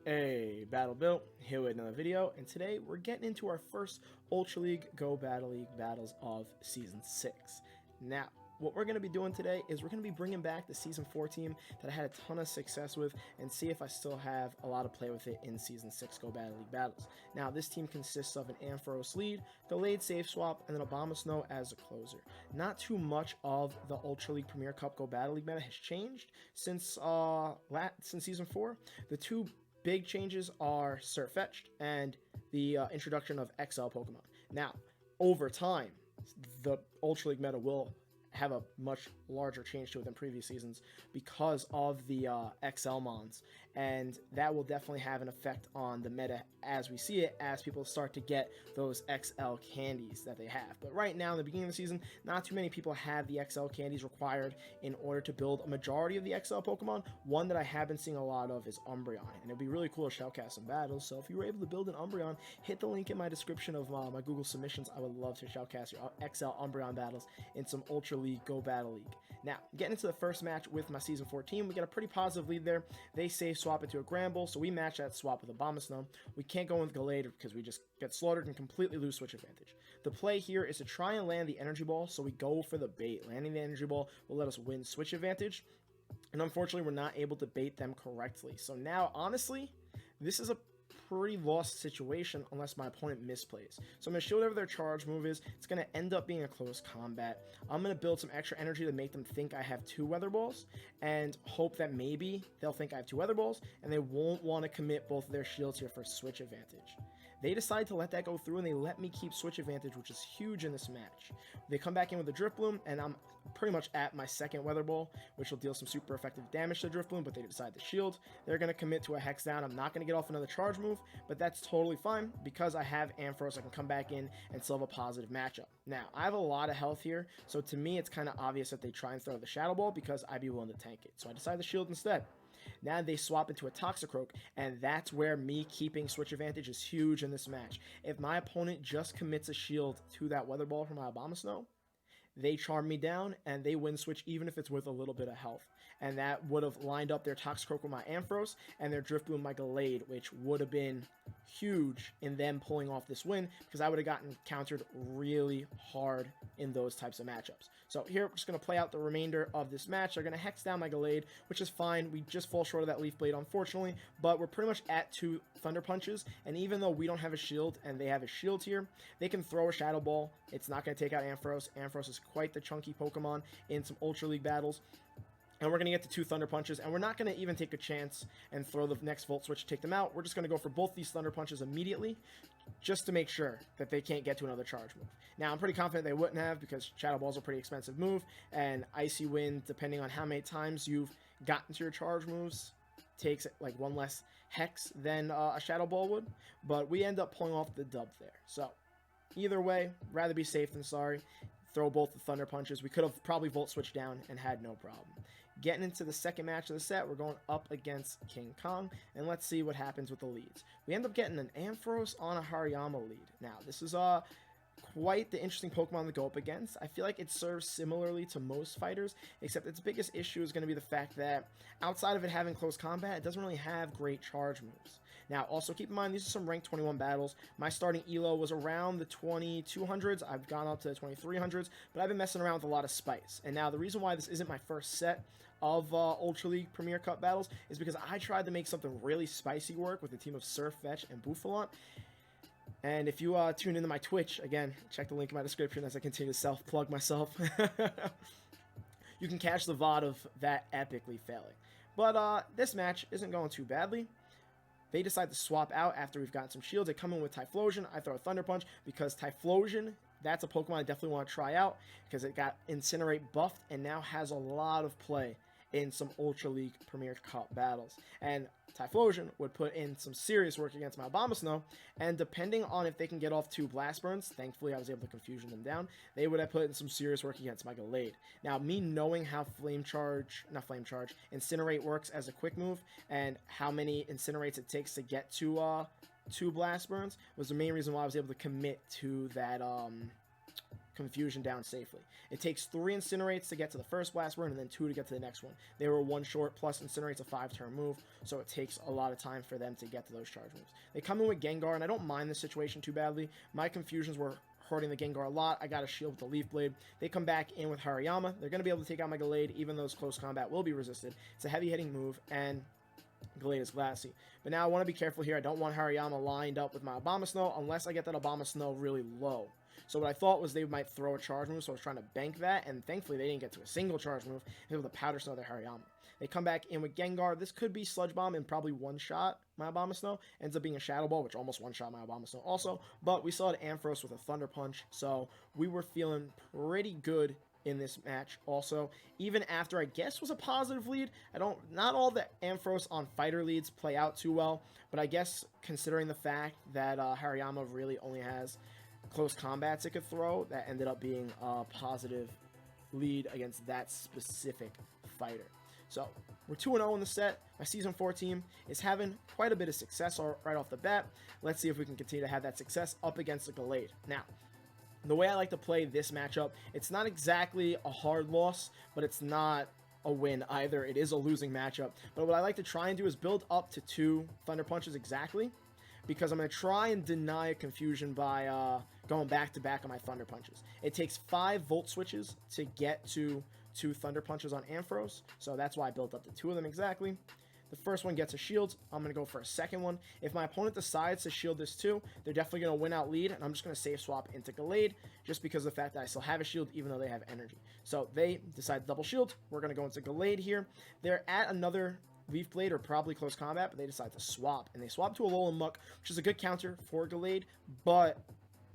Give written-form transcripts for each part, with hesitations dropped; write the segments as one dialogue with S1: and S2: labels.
S1: Hey, Battle Built, here with another video, and today we're getting into our first Ultra League Go Battle League battles of Season 6. Now, what we're going to be doing today is we're going to be bringing back the Season 4 team that I had a ton of success with and see if I still have a lot of play with it in Season 6 Go Battle League battles. Now, this team consists of an Ampharos lead, Delayed Save Swap, and then Abomasnow as a closer. Not too much of the Ultra League Premier Cup Go Battle League meta has changed since Season 4. The two big changes are Surfetched and the introduction of XL Pokemon. Now, over time, the Ultra League meta will have a much larger change to it than previous seasons because of the XL Mons, and that will definitely have an effect on the meta as we see it, as people start to get those XL candies that they have. But right now, in the beginning of the season, not too many people have the XL candies required in order to build a majority of the XL Pokemon. One that I have been seeing a lot of is Umbreon, and it'd be really cool to shoutcast some battles. So if you were able to build an Umbreon, hit the link in my description of my Google submissions. I would love to shoutcast your XL Umbreon battles in some Ultra League Go Battle League. Now, getting into the first match with my Season 14, we got a pretty positive lead there. They save swap into a Gramble, so we match that swap with a Abomasnow. We can't go with Gallade because we just get slaughtered and completely lose switch advantage. The play here is to try and land the Energy Ball, so we go for the bait. Landing the Energy Ball will let us win switch advantage, and unfortunately, we're not able to bait them correctly. So now, honestly, this is a pretty lost situation unless my opponent misplays. So I'm going to show whatever their charge move is. It's going to end up being a close combat. I'm going to build some extra energy to make them think I have two Weather Balls and hope that maybe they'll think I have two Weather Balls and they won't want to commit both of their shields here for switch advantage. They decide to let that go through and they let me keep switch advantage, which is huge in this match. They come back in with a Drifloon and I'm pretty much at my second Weather Ball, which will deal some super effective damage to Drifloon, but they decide to shield. They're going to commit to a Hex Down. I'm not going to get off another charge move, but that's totally fine because I have Ampharos. I can come back in and still have a positive matchup. Now, I have a lot of health here, so to me, it's kind of obvious that they try and throw the Shadow Ball because I'd be willing to tank it. So I decide to shield instead. Now they swap into a Toxicroak, and that's where me keeping switch advantage is huge in this match. If my opponent just commits a shield to that Weather Ball from my Abomasnow, they charm me down and they win switch even if it's with a little bit of health. And that would have lined up their Toxicroak with my Ampharos and their Drifloon with my Gallade, which would have been huge in them pulling off this win because I would have gotten countered really hard in those types of matchups. So here, we're just going to play out the remainder of this match. They're going to Hex down my Gallade, which is fine. We just fall short of that Leaf Blade, unfortunately, but we're pretty much at 2 Thunder Punches, and even though we don't have a shield and they have a shield here, they can throw a Shadow Ball. It's not going to take out Ampharos. Ampharos is quite the chunky Pokemon in some Ultra League battles. And we're going to get to 2 Thunder Punches, and we're not going to even take a chance and throw the next Volt Switch to take them out. We're just going to go for both these Thunder Punches immediately, just to make sure that they can't get to another charge move. Now, I'm pretty confident they wouldn't have, because Shadow Ball's a pretty expensive move, and Icy Wind, depending on how many times you've gotten to your charge moves, takes like 1 less Hex than a Shadow Ball would, but we end up pulling off the dub there. So, either way, rather be safe than sorry. Throw both the Thunder Punches. We could have probably Volt Switched down and had no problem. Getting into the second match of the set, we're going up against King Kong, and let's see what happens with the leads. We end up getting an Ampharos on a Hariyama lead. Now, this is quite the interesting Pokemon to go up against. I feel like it serves similarly to most fighters, except its biggest issue is going to be the fact that outside of it having close combat, it doesn't really have great charge moves. Now, also keep in mind, these are some ranked 21 battles. My starting ELO was around the 2200s. I've gone up to the 2300s, but I've been messing around with a lot of spice. And now, the reason why this isn't my first set of Ultra League Premier Cup battles is because I tried to make something really spicy work with a team of Surfetch and Bouffalant. And if you tune into my Twitch, again, check the link in my description as I continue to self-plug myself. You can catch the VOD of that epically failing. But this match isn't going too badly. They decide to swap out after we've gotten some shields. They come in with Typhlosion. I throw a Thunder Punch because Typhlosion, that's a Pokemon I definitely want to try out because it got Incinerate buffed and now has a lot of play in some Ultra League Premier Cup battles. And Typhlosion would put in some serious work against my Abomasnow, and depending on if they can get off 2 Blast Burns, thankfully I was able to confusion them down, they would have put in some serious work against my Gallade. Now, me knowing how Incinerate works as a quick move, and how many Incinerates it takes to get to 2 Blast Burns, was the main reason why I was able to commit to that Confusion down safely. It takes 3 Incinerates to get to the first Blast Burn, and then 2 to get to the next one. They were 1 short, plus Incinerate's a 5-turn move, so it takes a lot of time for them to get to those charge moves. They come in with Gengar, and I don't mind this situation too badly. My Confusions were hurting the Gengar a lot. I got a shield with the Leaf Blade. They come back in with Hariyama. They're going to be able to take out my Gallade, even though it's close combat will be resisted. It's a heavy-hitting move, and Gallade is glassy. But now I want to be careful here. I don't want Hariyama lined up with my Abomasnow unless I get that Abomasnow really low. So what I thought was they might throw a charge move, so I was trying to bank that, and thankfully they didn't get to a single charge move. They were able to Powder Snow their Hariyama. They come back in with Gengar. This could be Sludge Bomb and probably one-shot my Abomasnow. Ends up being a Shadow Ball, which almost one-shot my Abomasnow also. But we saw Ampharos with a Thunder Punch, so we were feeling pretty good in this match also. Even after I guess was a positive lead, not all the Ampharos on fighter leads play out too well, but I guess considering the fact that Hariyama really only has close combats it could throw, that ended up being a positive lead against that specific fighter. So we're 2-0 in the set. My Season 4 team is having quite a bit of success right off the bat. Let's see if we can continue to have that success up against the Gallade. Now, the way I like to play this matchup, it's not exactly a hard loss, but it's not a win either. It is a losing matchup. But what I like to try and do is build up to 2 Thunder Punches exactly, because I'm going to try and deny a confusion by going back-to-back on my Thunder Punches. It takes 5 Volt Switches to get to 2 Thunder Punches on Ampharos, so that's why I built up to 2 of them exactly. The first one gets a shield. I'm going to go for a second one. If my opponent decides to shield this too, they're definitely going to win out lead, and I'm just going to save swap into Gallade just because of the fact that I still have a shield even though they have energy. So they decide to double shield. We're going to go into Gallade here. They're at another Leaf Blade or probably close combat, but they decide to swap, and they swap to a Alolan Muck, which is a good counter for Gallade, but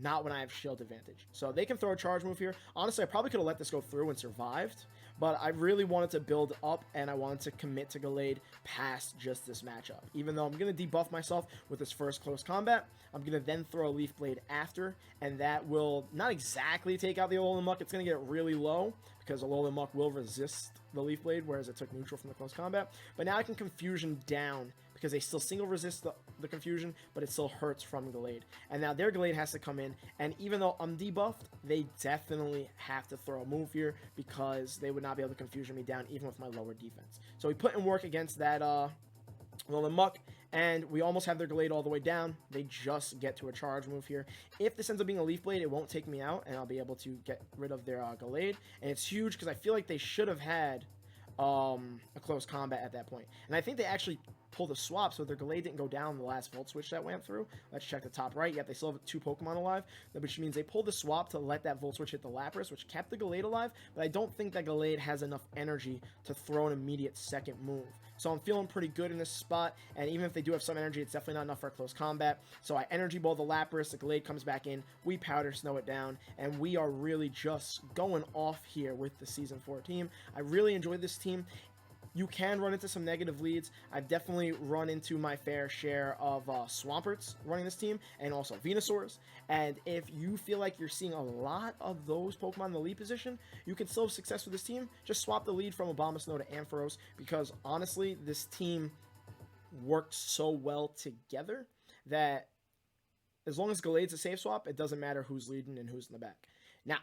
S1: not when I have shield advantage. So they can throw a charge move here. Honestly, I probably could have let this go through and survived, but I really wanted to build up, and I wanted to commit to Gallade past just this matchup. Even though I'm going to debuff myself with this first close combat, I'm going to then throw a Leaf Blade after, and that will not exactly take out the Alolan Muck. It's going to get really low, because Alolan Muck will resist the Leaf Blade, whereas it took neutral from the close combat. But now I can Confusion down, because they still single resist the Confusion, but it still hurts from Gallade. And now their Gallade has to come in, and even though I'm debuffed, they definitely have to throw a move here, because they would not be able to Confusion me down even with my lower defense. So we put in work against that Alolan Muck, and we almost have their Gallade all the way down. They just get to a charge move here. If this ends up being a Leaf Blade, it won't take me out, and I'll be able to get rid of their Gallade. And it's huge, because I feel like they should have had a close combat at that point. And I think they actually pulled a swap, so their Gallade didn't go down the last Volt Switch that went through. Let's check the top right. Yep, they still have 2 Pokemon alive, which means they pulled the swap to let that Volt Switch hit the Lapras, which kept the Gallade alive, but I don't think that Gallade has enough energy to throw an immediate second move. So I'm feeling pretty good in this spot, and even if they do have some energy, it's definitely not enough for a close combat. So I Energy Ball the Lapras, the Gallade comes back in, we Powder Snow it down, and we are really just going off here with the Season 4 team. I really enjoyed this team. You can run into some negative leads. I've definitely run into my fair share of Swamperts running this team, and also Venusaurs. And if you feel like you're seeing a lot of those Pokemon in the lead position, you can still have success with this team. Just swap the lead from Abomasnow to Ampharos, because honestly, this team worked so well together that as long as Gallade's a safe swap, it doesn't matter who's leading and who's in the back. Now,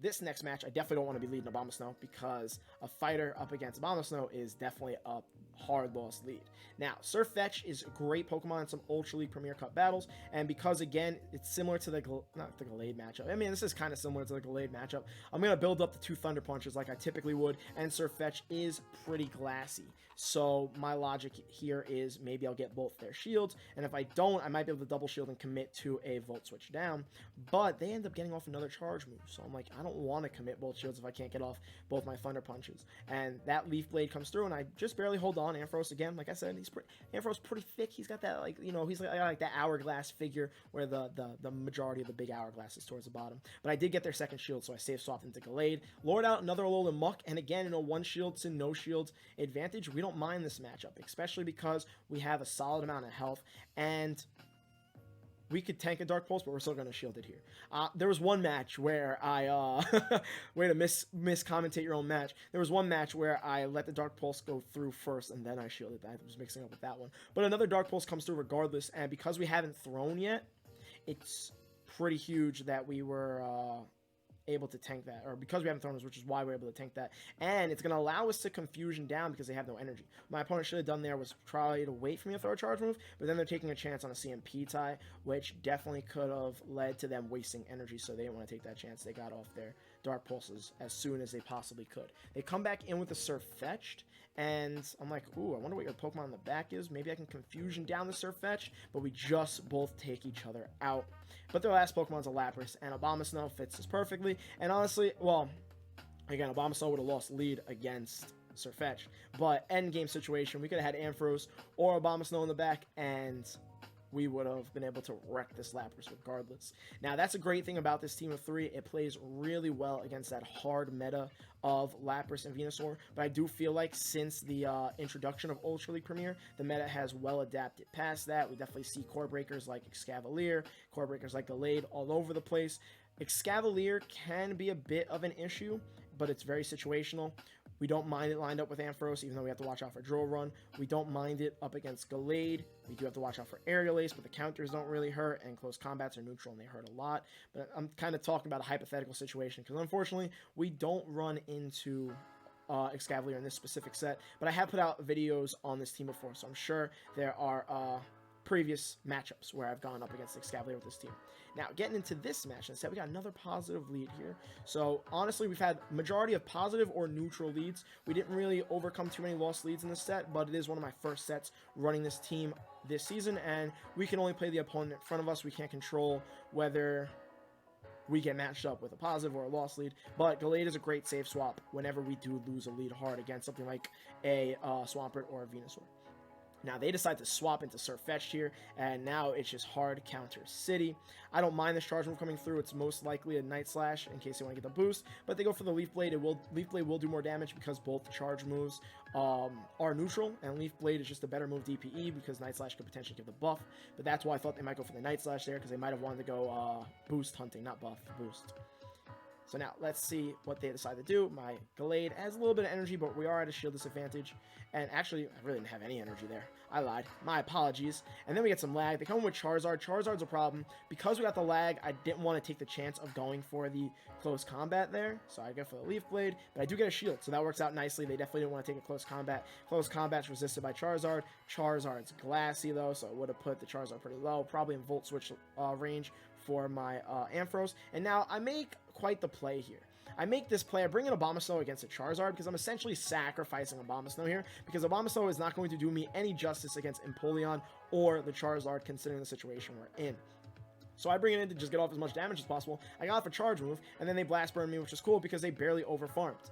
S1: this next match, I definitely don't want to be leading Abomasnow, because a fighter up against Abomasnow is definitely a hard loss lead. Now, Surfetch is a great Pokemon in some Ultra League Premier Cup battles, and because, again, it's similar to not the Gallade matchup. I mean, this is kind of similar to the Gallade matchup. I'm going to build up the 2 Thunder Punches like I typically would, and Surfetch is pretty glassy. So my logic here is maybe I'll get both their shields, and if I don't, I might be able to double shield and commit to a Volt Switch down, but they end up getting off another charge move, so I'm like, I don't want to commit both shields if I can't get off both my Thunder Punches. And that Leaf Blade comes through, and I just barely hold on. Ampharos, again, like I said, Ampharos pretty thick. He's got that, like, you know, he's like that hourglass figure where the majority of the big hourglass is towards the bottom. But I did get their second shield, so I safe swapped into Gallade. Lured out another Alolan Muck, and again, in a 1 shield to no shield advantage, we don't mind this matchup, especially because we have a solid amount of health, and we could tank a Dark Pulse, but we're still going to shield it here. There was one match where I, way to miscommentate your own match. There was one match where I let the Dark Pulse go through first, and then I shielded. I was mixing up with that one. But another Dark Pulse comes through regardless, and because we haven't thrown yet, it's pretty huge that we were able to tank that, or because we haven't thrown which is why we're able to tank that. And it's going to allow us to confusion down because they have no energy. My opponent should have done there was try to wait for me to throw a charge move, but then they're taking a chance on a CMP tie, which definitely could have led to them wasting energy, so they didn't want to take that chance. They got off their Dark Pulses as soon as they possibly could. They come back in with the Surf Fetched, and I'm like, ooh, I wonder what your Pokemon in the back is. Maybe I can confusion down the Surf Fetch, but we just both take each other out. But their last Pokemon's a Lapras, and Abomasnow fits this perfectly. And honestly, well, again, Abomasnow would have lost lead against Surfetch, but end game situation, we could have had Ampharos or Abomasnow in the back, and we would have been able to wreck this Lapras regardless. Now, that's a great thing about this team of 3. It plays really well against that hard meta of Lapras and Venusaur, but I do feel like since the introduction of Ultra League Premier, the meta has well adapted past that. We definitely see core breakers like Excavalier, core breakers like Gallade all over the place. Excavalier can be a bit of an issue, but it's very situational. We don't mind it lined up with Ampharos, even though we have to watch out for Drill Run. We don't mind it up against Gallade. We do have to watch out for Aerial Ace, but the counters don't really hurt, and close combats are neutral, and they hurt a lot. But I'm kind of talking about a hypothetical situation, because unfortunately, we don't run into Excavalier in this specific set. But I have put out videos on this team before, so I'm sure there are previous matchups where I've gone up against Excavalier with this team. Now, getting into this match, instead, we got another positive lead here. So, honestly, we've had majority of positive or neutral leads. We didn't really overcome too many lost leads in this set, but it is one of my first sets running this team this season, and we can only play the opponent in front of us. We can't control whether we get matched up with a positive or a lost lead, but Gallade is a great save swap whenever we do lose a lead hard against something like a Swampert or a Venusaur. Now, they decide to swap into Surf Fetched here, and now it's just hard counter City. I don't mind this charge move coming through. It's most likely a Night Slash in case they want to get the boost, but they go for the Leaf Blade. Leaf Blade will do more damage because both charge moves are neutral, and Leaf Blade is just a better move DPE because Night Slash could potentially give the buff, but that's why I thought they might go for the Night Slash there, because they might have wanted to go boost hunting, not buff, boost. So now, let's see what they decide to do. My Gallade has a little bit of energy, but we are at a shield disadvantage. And actually, I really didn't have any energy there. I lied. My apologies. And then we get some lag. They come in with Charizard. Charizard's a problem. Because we got the lag, I didn't want to take the chance of going for the close combat there. So I go for the Leaf Blade, but I do get a shield, so that works out nicely. They definitely didn't want to take a close combat. Close combat's resisted by Charizard. Charizard's glassy, though, so it would have put the Charizard pretty low. Probably in Volt Switch range for my Ampharos. And now I make quite the play here. I make this play, I bring in Abomasnow against a Charizard because I'm essentially sacrificing Abomasnow here because Abomasnow is not going to do me any justice against Empoleon or the Charizard considering the situation we're in. So I bring it in to just get off as much damage as possible. I got off a charge move, and then they blast burn me, which is cool because they barely overfarmed.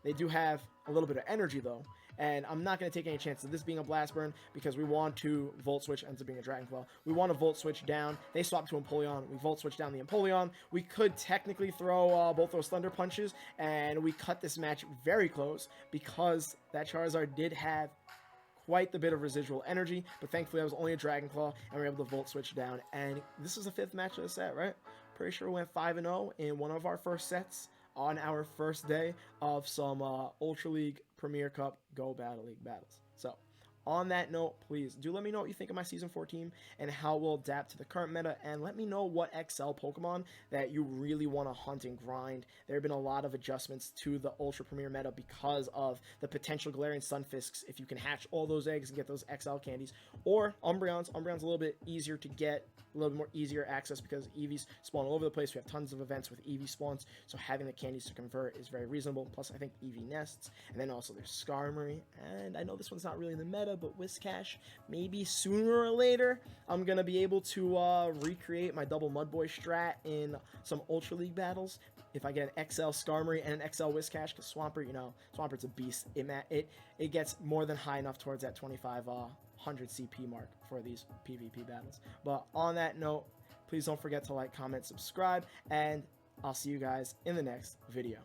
S1: They do have a little bit of energy though, and I'm not going to take any chance of this being a blast burn because we want to Volt Switch, ends up being a Dragon Claw. We want to Volt Switch down. They swap to Empoleon. We Volt Switch down the Empoleon. We could technically throw both those Thunder Punches, and we cut this match very close because that Charizard did have quite the bit of residual energy, but thankfully I was only a Dragon Claw, and we were able to Volt Switch down, and this is the 5th match of the set, right? Pretty sure we went 5-0 in one of our first sets on our first day of some Ultra League Premier Cup Go Battle League battles. So, on that note, please do let me know what you think of my Season 4 team and how we'll adapt to the current meta, and let me know what XL Pokemon that you really want to hunt and grind. There have been a lot of adjustments to the Ultra Premier meta because of the potential Galarian Sunfisks, if you can hatch all those eggs and get those XL candies, or Umbreons. Umbreon's a little bit easier to get, a little bit more easier access because EVs spawn all over the place. We have tons of events with EV spawns, so having the candies to convert is very reasonable. Plus, I think EV nests, and then also there's Skarmory, and I know this one's not really in the meta, but Whiscash, maybe sooner or later, I'm going to be able to recreate my double Mudboy strat in some Ultra League battles. If I get an XL Skarmory and an XL Whiscash, because Swampert, you know, Swampert's a beast. It gets more than high enough towards that 2500 CP mark for these PvP battles. But on that note, please don't forget to like, comment, subscribe, and I'll see you guys in the next video.